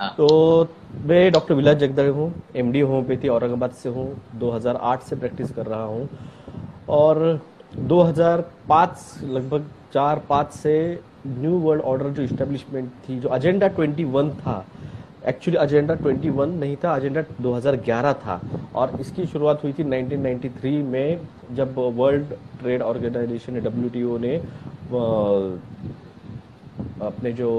हाँ। तो मैं डॉक्टर विलास जगदल हूँ, एमडी होम्योपैथी औरंगाबाद से हूँ। 2008 से प्रैक्टिस कर रहा हूँ और 2005 लगभग 4-5 से न्यू वर्ल्ड ऑर्डर जो इस्टेब्लिशमेंट थी, जो एजेंडा 21 था, एक्चुअली एजेंडा 21 नहीं था, एजेंडा 2011 था। और इसकी शुरुआत हुई थी 1993 में, जब वर्ल्ड ट्रेड ऑर्गेनाइजेशन डब्ल्यूटीओ ने अपने जो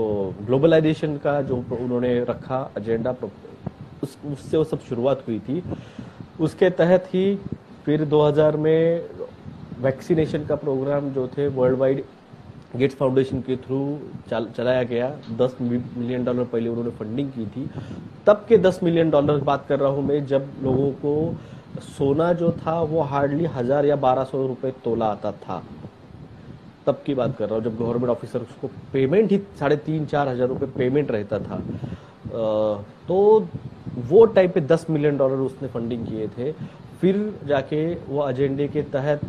ग्लोबलाइजेशन का जो उन्होंने रखा एजेंडा, उससे वो सब शुरुआत हुई थी। उसके तहत ही फिर 2000 में वैक्सीनेशन का प्रोग्राम जो थे वर्ल्ड वाइड गेट्स फाउंडेशन के थ्रू चलाया गया। $10 मिलियन पहले उन्होंने फंडिंग की थी। तब के $10 मिलियन की बात कर रहा हूं मैं, जब लोगों को सोना जो था वो हार्डली 1000 या 1200 रुपए तोला आता था। तब की बात कर रहा हूँ जब गवर्नमेंट ऑफिसर को पेमेंट ही 3,500-4,000 रुपए पेमेंट रहता था। तो वो टाइम पे $10 मिलियन उसने फंडिंग किए थे। फिर जाके वो एजेंडे के तहत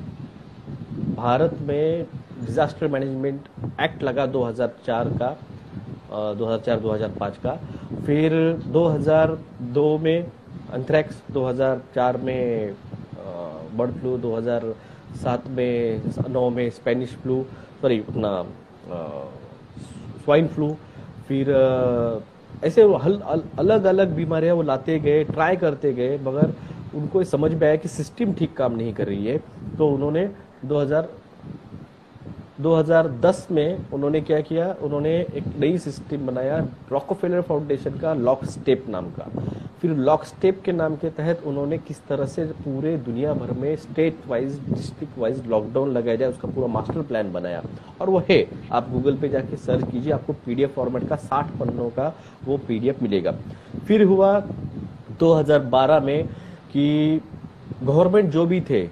भारत में डिजास्टर मैनेजमेंट एक्ट लगा 2004 का, 2004-2005 का। फिर 2002 में एंथ्रैक्स, 2004 में बर्ड फ्लू, 2007 में 9 में स्पेनिश फ्लू, सॉरी अपना स्वाइन फ्लू। फिर ऐसे अलग अलग बीमारियां वो लाते गए, ट्राई करते गए, मगर उनको ये समझ में आया कि सिस्टम ठीक काम नहीं कर रही है। तो उन्होंने 2010 में उन्होंने क्या किया, उन्होंने एक नई सिस्टम बनाया रॉकफेलर फाउंडेशन का, लॉक स्टेप नाम का। फिर लॉक स्टेप के नाम के तहत उन्होंने किस तरह से पूरे दुनिया भर में state wise, district wise lockdown लगाया जाए, उसका पूरा मास्टर प्लान बनाया। और वो है, आप गूगल पे जाके सर्च कीजिए, आपको पीडीएफ फॉर्मेट का 60 पन्नों का वो पीडीएफ मिलेगा। फिर हुआ 2012 में कि गवर्नमेंट जो भी थे,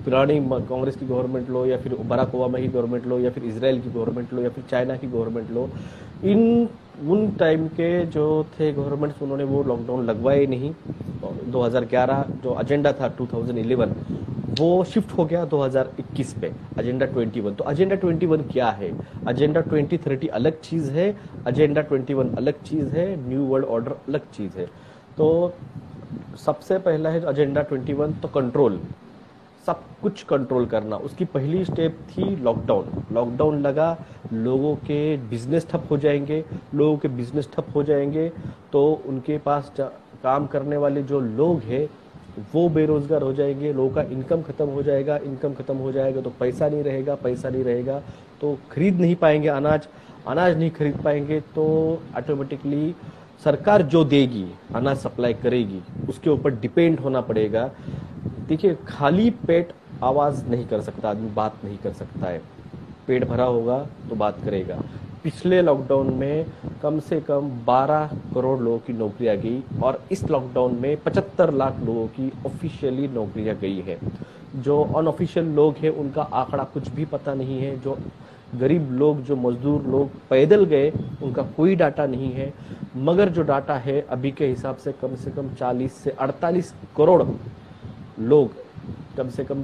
पुरानी कांग्रेस की गवर्नमेंट लो या फिर बराक ओबामा की गवर्नमेंट लो या फिर इजराइल की गवर्नमेंट लो या फिर चाइना की गवर्नमेंट लो, इन उन टाइम के जो थे गवर्नमेंट्स, उन्होंने वो लॉकडाउन लगवाए नहीं। 2011 जो एजेंडा था 2011, वो शिफ्ट हो गया 2021 पे, एजेंडा 21। तो एजेंडा 21 क्या है? एजेंडा 2030 अलग चीज है, एजेंडा 21 अलग चीज है, न्यू वर्ल्ड ऑर्डर अलग चीज है। तो सबसे पहला है एजेंडा 21, तो कंट्रोल, सब कुछ कंट्रोल करना। उसकी पहली स्टेप थी लॉकडाउन। लॉकडाउन लगा, लोगों के बिजनेस ठप हो जाएंगे, लोगों के बिजनेस ठप हो जाएंगे तो उनके पास काम करने वाले जो लोग हैं वो बेरोजगार हो जाएंगे, लोगों का इनकम खत्म हो जाएगा, इनकम खत्म हो जाएगा तो पैसा नहीं रहेगा, पैसा नहीं रहेगा तो खरीद नहीं पाएंगे अनाज, अनाज नहीं खरीद पाएंगे तो ऑटोमेटिकली सरकार जो देगी, अनाज सप्लाई करेगी, उसके ऊपर डिपेंड होना पड़ेगा। देखिए, खाली पेट आवाज नहीं कर सकता आदमी, बात नहीं कर सकता है। पेट भरा होगा तो बात करेगा। पिछले लॉकडाउन में कम से कम 12 करोड़ लोगों की नौकरियां गई और इस लॉकडाउन में 75 लाख लोगों की ऑफिशियली नौकरियां गई है। जो अनऑफिशियल लोग हैं उनका आंकड़ा कुछ भी पता नहीं है। जो गरीब लोग, जो मजदूर लोग पैदल गए, उनका कोई डाटा नहीं है। मगर जो डाटा है अभी के हिसाब से कम 40 से 48 करोड़ लोग, कम से कम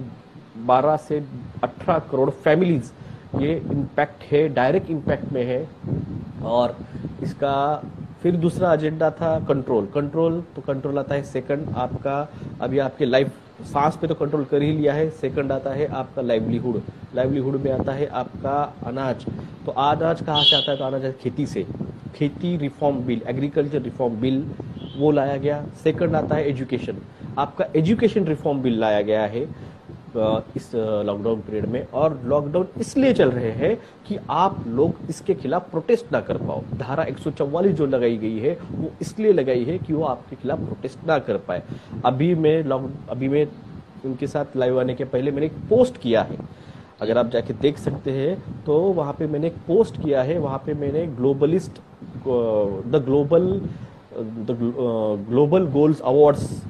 12 से 18 करोड़ फैमिलीज, ये इम्पैक्ट है, डायरेक्ट इम्पैक्ट में है। और इसका फिर दूसरा एजेंडा था कंट्रोल। कंट्रोल तो कंट्रोल आता है सेकंड आपका, अभी आपके लाइफ, सांस पे तो कंट्रोल कर ही लिया है। सेकंड आता है आपका लाइवलीहुड, लाइवलीहुड में आता है आपका अनाज। तो अनाज कहाँ से आता है? तो अनाज खेती से। खेती reform bill, agriculture reform bill, वो लाया गया। सेकंड आता है एजुकेशन, आपका एजुकेशन रिफॉर्म बिल लाया गया है इस लॉकडाउन पीरियड में। और लॉकडाउन इसलिए चल रहे हैं कि आप लोग इसके खिलाफ प्रोटेस्ट ना कर पाओ। धारा 144 जो लगाई गई है वो इसलिए लगाई है कि वो आपके खिलाफ प्रोटेस्ट ना कर पाए। अभी मैं उनके साथ लाइव आने के पहले मैंने एक पोस्ट किया है, अगर आप जाके देख सकते हैं तो वहां पे मैंने एक पोस्ट किया है। वहां पे मैंने globalist, the global goals awards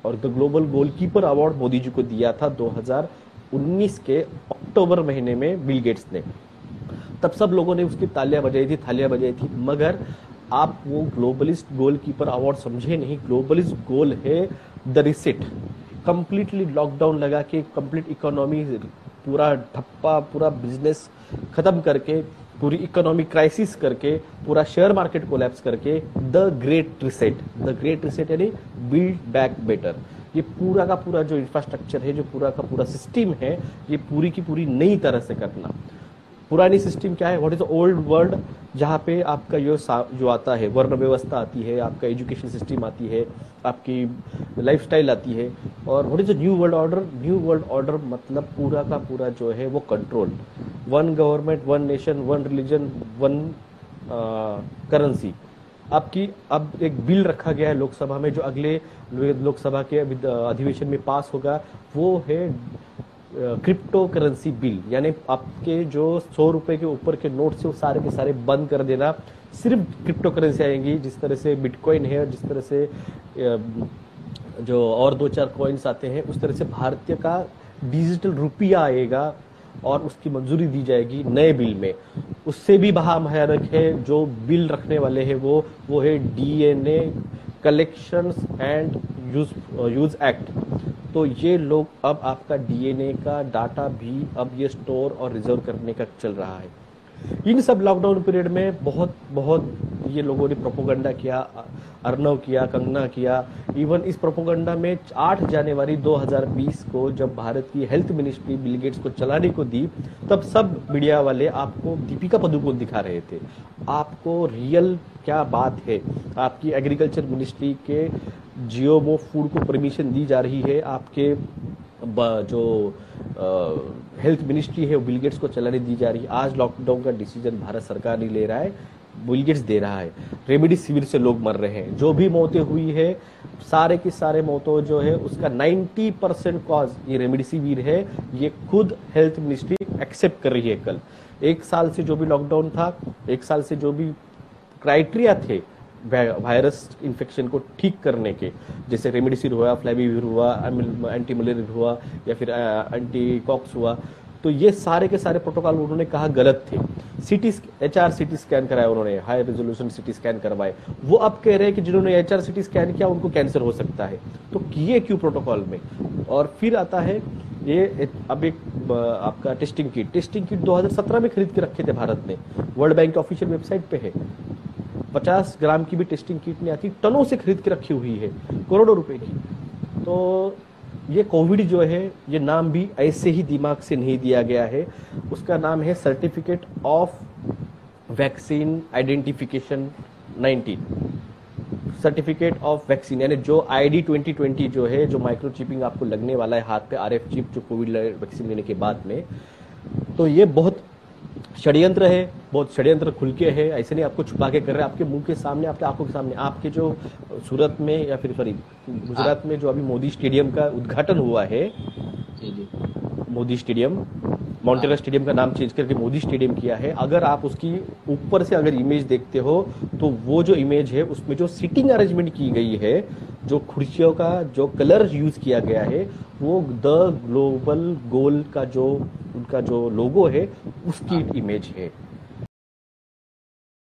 और the global goalkeeper award Modi ji को दिया था 2019 के अक्टूबर महीने में बिल गेट्स ने। तब सब लोगों ने उसकी तालियां बजाई थी, थालियां बजाई थी। मगर आप वो ग्लोबलिस्ट गोलकीपर अवार्ड समझे नहीं। ग्लोबलिस्ट गोल है द रिसेट, कंप्लीटली लॉकडाउन लगा के कंप्लीट इकोनॉमी पूरा ठप्पा, पूरा बिजनेस खत्म करके पूरी इकोनॉमिक क्राइसिस करके, पूरा शेयर मार्केट कोलैप्स करके द ग्रेट रिसेट यानी बिल्ड बैक बेटर, ये पूरा का पूरा जो इंफ्रास्ट्रक्चर है, जो पूरा का पूरा सिस्टम है, ये पूरी की पूरी नई तरह से करना। पुरानी सिस्टम क्या है, what is the old world, जहाँ पे आपका जो आता है, वर्ण व्यवस्था आती है, आपका एजुकेशन सिस्टम आती है, आपकी लाइफस्टाइल आती है। और what is the new world order, new world order मतलब पूरा का पूरा जो है वो control, one government, one nation, one religion, one currency. आपकी अब एक बिल रखा गया है लोकसभा में, जो अगले लोकसभा के अधिवेशन में पास होगा, वो है क्रिप्टो करेंसी बिल, यानी आपके जो 100 रुपए के ऊपर के नोट से वो सारे के सारे बंद कर देना, सिर्फ क्रिप्टो करेंसी आएंगी। जिस तरह से बिटकॉइन है, जिस तरह से जो और 2-4 कॉइन्स आते हैं, उस तरह से भारतीय का डिजिटल रुपया आएगा और उसकी मंजूरी दी जाएगी नए बिल में। उससे भी भयानक है जो बिल रखने वाले हैं, वो है DNA collections and use act. तो ये लोग अब आपका डीएनए का डाटा भी अब ये स्टोर और रिजर्व करने का चल रहा है। इन सब लॉकडाउन पीरियड में बहुत बहुत ये लोगों ने प्रोपोगंडा किया, अर्नव किया, कंगना किया। इवन इस प्रोपोगंडा में 8 जनवरी 2020 को जब भारत की हेल्थ मिनिस्ट्री बिल गेट्स को चलाने को दी, तब सब मीडिया वाले आपको दीपिका पादुकोण दिखा रहे थे। आपको रियल क्या बात है, आपकी एग्रीकल्चर मिनिस्ट्री के जीओमो फूड को परमिशन दी जा रही है, आपके जो हेल्थ मिनिस्ट्री है वो बिल गेट्स को चलाने दी जा रही है। आज लॉकडाउन का डिसीजन भारत सरकार नहीं ले रहा है, बिल गेट्स दे रहा है। रेमडेसिविर से लोग मर रहे हैं, जो भी मौतें हुई है, सारे की सारे मौतों जो है उसका 90% कॉज ये रेमडेसिविर है। ये खुद हेल्थ मिनिस्ट्री एक्सेप्ट कर रही है। कल 1 साल से जो भी लॉकडाउन था, 1 साल से जो भी क्राइटेरिया थे वायरस इन्फेक्शन को ठीक करने के, जैसे रेमडेसिविर हुआ, फ्लेविविर हुआ, एंटी मलेरिया हुआ, या फिर एंटी कॉक्स हुआ, तो ये सारे के सारे प्रोटोकॉल उन्होंने कहा गलत थे। HR CT स्कैन कराया उन्होंने, हाई रेजोल्यूशन CT स्कैन करवाए। वो अब कह रहे हैं कि जिन्होंने HR CT स्कैन किया उनको कैंसर हो सकता है। तो किए क्यों प्रोटोकॉल में? और फिर आता है ये अब एक आपका टेस्टिंग किट 2017 में खरीद के रखे थे भारत ने, वर्ल्ड बैंक की ऑफिशियल वेबसाइट पे है। 50 ग्राम की भी टेस्टिंग किट नहीं आती, टनों से खरीद के रखी हुई है, करोड़ों रुपए की। तो ये कोविड जो है, ये नाम भी ऐसे ही दिमाग से नहीं दिया गया है। उसका नाम है certificate of vaccine identification 19, certificate of vaccine, यानी जो ID 2020 जो है, जो माइक्रोचिपिंग आपको लगने वाला है हाथ पे, RF चिप, जो कोविड वैक्सीन लेने के बाद में। तो ये बहुत षड्यंत्र है, बहुत षड्यंत्र खुल के है, ऐसे नहीं आपको छुपा के कर रहे हैं, आपके मुंह के सामने, आपके आंखों के सामने। आपके जो सूरत में या फिर गुजरात में जो अभी मोदी स्टेडियम का उद्घाटन हुआ है, मोदी स्टेडियम, मोटेरा स्टेडियम का नाम चेंज करके मोदी स्टेडियम किया है। अगर आप उसकी ऊपर से अगर इमेज देखते हो, तो वो जो इमेज है उसमें जो सीटिंग अरेंजमेंट की गई है, जो कुर्सियों का जो कलर यूज किया गया है, वो द ग्लोबल गोल का जो उनका जो लोगो है उसकी इमेज है।